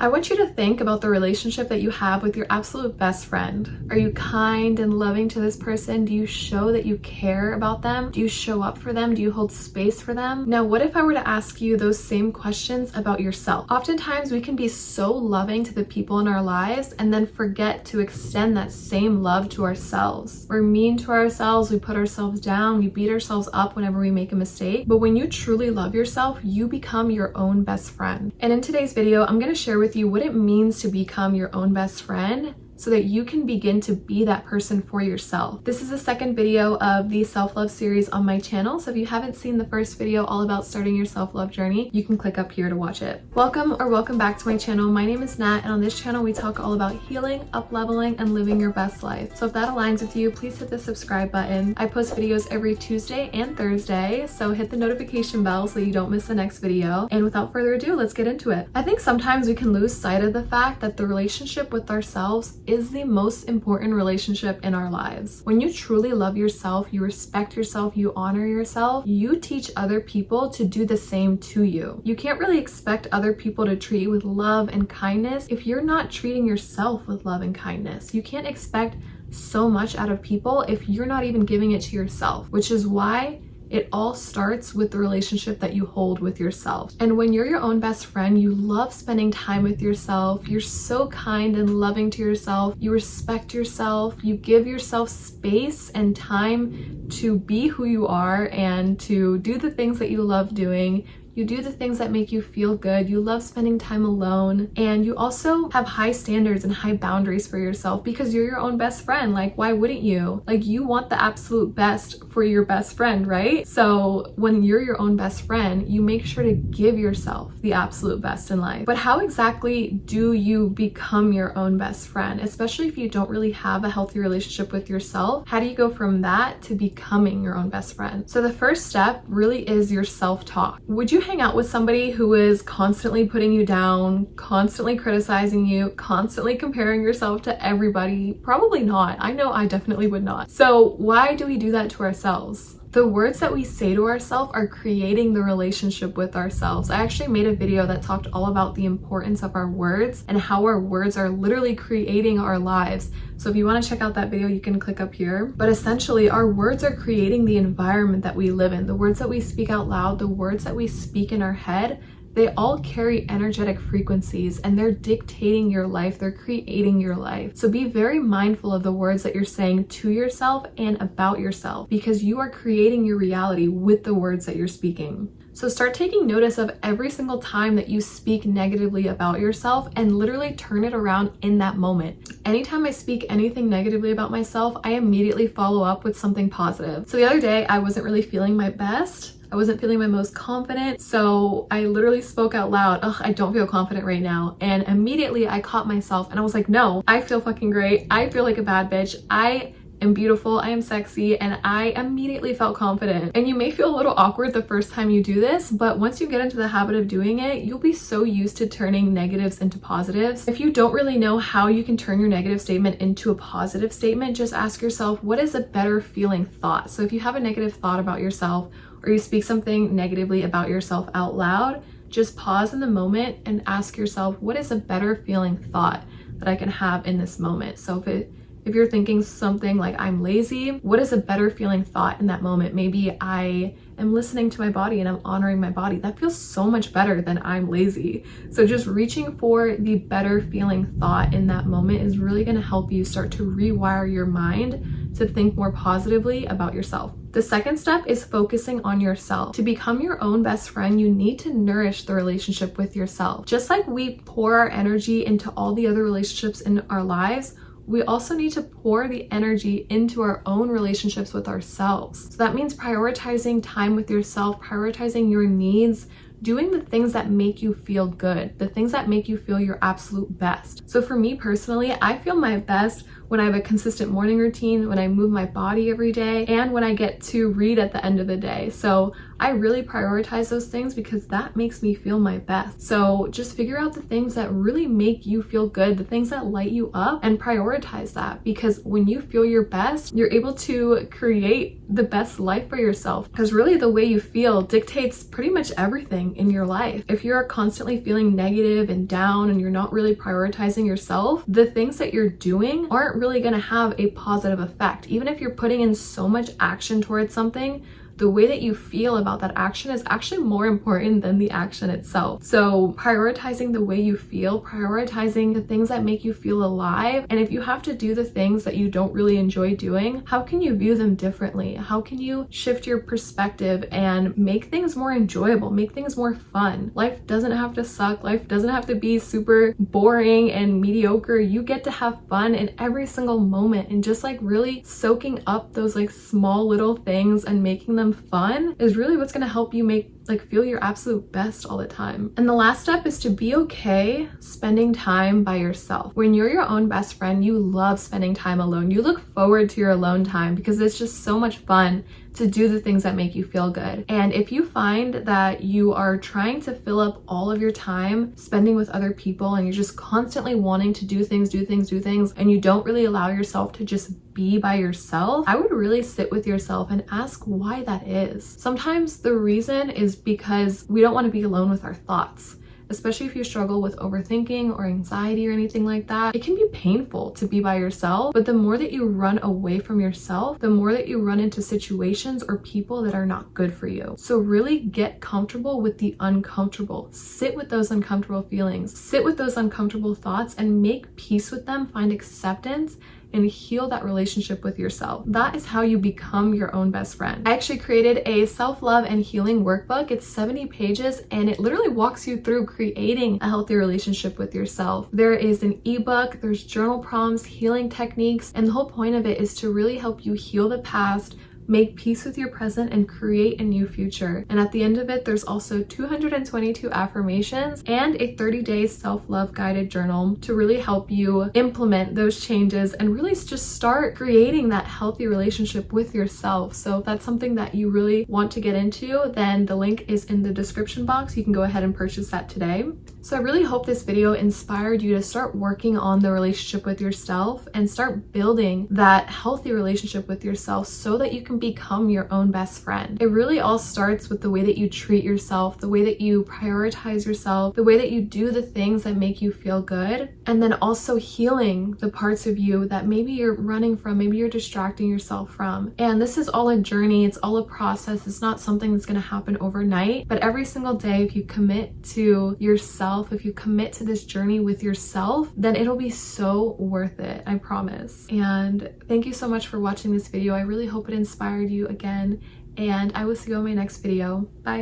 I want you to think about the relationship that you have with your absolute best friend. Are you kind and loving to this person? Do you show that you care about them? Do you show up for them? Do you hold space for them? Now, what if I were to ask you those same questions about yourself? Oftentimes, we can be so loving to the people in our lives and then forget to extend that same love to ourselves. We're mean to ourselves, we put ourselves down, we beat ourselves up whenever we make a mistake. But when you truly love yourself, you become your own best friend. And in today's video, I'm going to share with you what it means to become your own best friend so that you can begin to be that person for yourself. This is the second video of the self-love series on my channel, so if you haven't seen the first video all about starting your self-love journey, you can click up here to watch it. Welcome back to my channel. My name is Nat, and on this channel we talk all about healing, up-leveling, and living your best life. So if that aligns with you, please hit the subscribe button. I post videos every Tuesday and Thursday, so hit the notification bell so you don't miss the next video. And without further ado, let's get into it. I think sometimes we can lose sight of the fact that the relationship with ourselves is the most important relationship in our lives. When you truly love yourself, you respect yourself, you honor yourself, you teach other people to do the same to you. You can't really expect other people to treat you with love and kindness if you're not treating yourself with love and kindness. You can't expect so much out of people if you're not even giving it to yourself, which is why it all starts with the relationship that you hold with yourself. And when you're your own best friend, you love spending time with yourself. You're so kind and loving to yourself. You respect yourself. You give yourself space and time to be who you are and to do the things that you love doing. You do the things that make you feel good. You love spending time alone. And you also have high standards and high boundaries for yourself because you're your own best friend. Like, why wouldn't you? Like, you want the absolute best for your best friend, right? So when you're your own best friend, you make sure to give yourself the absolute best in life. But how exactly do you become your own best friend? Especially if you don't really have a healthy relationship with yourself. How do you go from that to becoming your own best friend? So the first step really is your self-talk. Would you hang out with somebody who is constantly putting you down, constantly criticizing you, constantly comparing yourself to everybody? Probably not. I know I definitely would not. So why do we do that to ourselves? The words that we say to ourselves are creating the relationship with ourselves. I actually made a video that talked all about the importance of our words and how our words are literally creating our lives. So if you want to check out that video, you can click up here. But essentially, our words are creating the environment that we live in. The words that we speak out loud, the words that we speak in our head, they all carry energetic frequencies and they're dictating your life, they're creating your life. So be very mindful of the words that you're saying to yourself and about yourself because you are creating your reality with the words that you're speaking. So start taking notice of every single time that you speak negatively about yourself and literally turn it around in that moment. Anytime I speak anything negatively about myself, I immediately follow up with something positive. So the other day, I wasn't really feeling my best. I wasn't feeling my most confident, so I literally spoke out loud, "Ugh, I don't feel confident right now." And immediately I caught myself and I was like, no, I feel fucking great. I feel like a bad bitch. I am beautiful, I am sexy, and I immediately felt confident. And you may feel a little awkward the first time you do this, but once you get into the habit of doing it, you'll be so used to turning negatives into positives. If you don't really know how you can turn your negative statement into a positive statement, just ask yourself, what is a better feeling thought? So if you have a negative thought about yourself, or you speak something negatively about yourself out loud, just pause in the moment and ask yourself, what is a better feeling thought that I can have in this moment? So if you're thinking something like I'm lazy, what is a better feeling thought in that moment? Maybe I am listening to my body and I'm honoring my body. That feels so much better than I'm lazy. So just reaching for the better feeling thought in that moment is really going to help you start to rewire your mind to think more positively about yourself. The second step is focusing on yourself. To become your own best friend, you need to nourish the relationship with yourself. Just like we pour our energy into all the other relationships in our lives, we also need to pour the energy into our own relationships with ourselves. So that means prioritizing time with yourself, prioritizing your needs, doing the things that make you feel good, the things that make you feel your absolute best. So for me personally, I feel my best when I have a consistent morning routine, when I move my body every day, and when I get to read at the end of the day. So I really prioritize those things because that makes me feel my best. So just figure out the things that really make you feel good, the things that light you up, and prioritize that, because when you feel your best, you're able to create the best life for yourself, because really the way you feel dictates pretty much everything in your life. If you're constantly feeling negative and down and you're not really prioritizing yourself, the things that you're doing aren't really going to have a positive effect. Even if you're putting in so much action towards something, the way that you feel about that action is actually more important than the action itself. So prioritizing the way you feel, prioritizing the things that make you feel alive. And if you have to do the things that you don't really enjoy doing, how can you view them differently? How can you shift your perspective and make things more enjoyable, make things more fun? Life doesn't have to suck. Life doesn't have to be super boring and mediocre. You get to have fun in every single moment, and just like really soaking up those like small little things and making them fun is really what's going to help you feel your absolute best all the time. And the last step is to be okay spending time by yourself. When you're your own best friend, you love spending time alone. You look forward to your alone time because it's just so much fun to do the things that make you feel good. And if you find that you are trying to fill up all of your time spending with other people and you're just constantly wanting to do things, and you don't really allow yourself to just be by yourself, I would really sit with yourself and ask why that is. Sometimes the reason is because we don't want to be alone with our thoughts. Especially if you struggle with overthinking or anxiety or anything like that, it can be painful to be by yourself. But the more that you run away from yourself, the more that you run into situations or people that are not good for you. So really get comfortable with the uncomfortable. Sit with those uncomfortable feelings, sit with those uncomfortable thoughts, and make peace with them, find acceptance, and heal that relationship with yourself. That is how you become your own best friend. I actually created a self-love and healing workbook. It's 70 pages and it literally walks you through creating a healthy relationship with yourself. There is an ebook, there's journal prompts, healing techniques, and the whole point of it is to really help you heal the past, make peace with your present, and create a new future. And at the end of it, there's also 222 affirmations and a 30-day self-love guided journal to really help you implement those changes and really just start creating that healthy relationship with yourself. So if that's something that you really want to get into, then the link is in the description box. You can go ahead and purchase that today. So I really hope this video inspired you to start working on the relationship with yourself and start building that healthy relationship with yourself so that you can become your own best friend. It really all starts with the way that you treat yourself, the way that you prioritize yourself, the way that you do the things that make you feel good, and then also healing the parts of you that maybe you're running from, maybe you're distracting yourself from. And this is all a journey, it's all a process. It's not something that's going to happen overnight, but every single day, if you commit to yourself, if you commit to this journey with yourself, then it'll be so worth it, I promise. And thank you so much for watching this video. I really hope it inspired you again, and I will see you on my next video. Bye.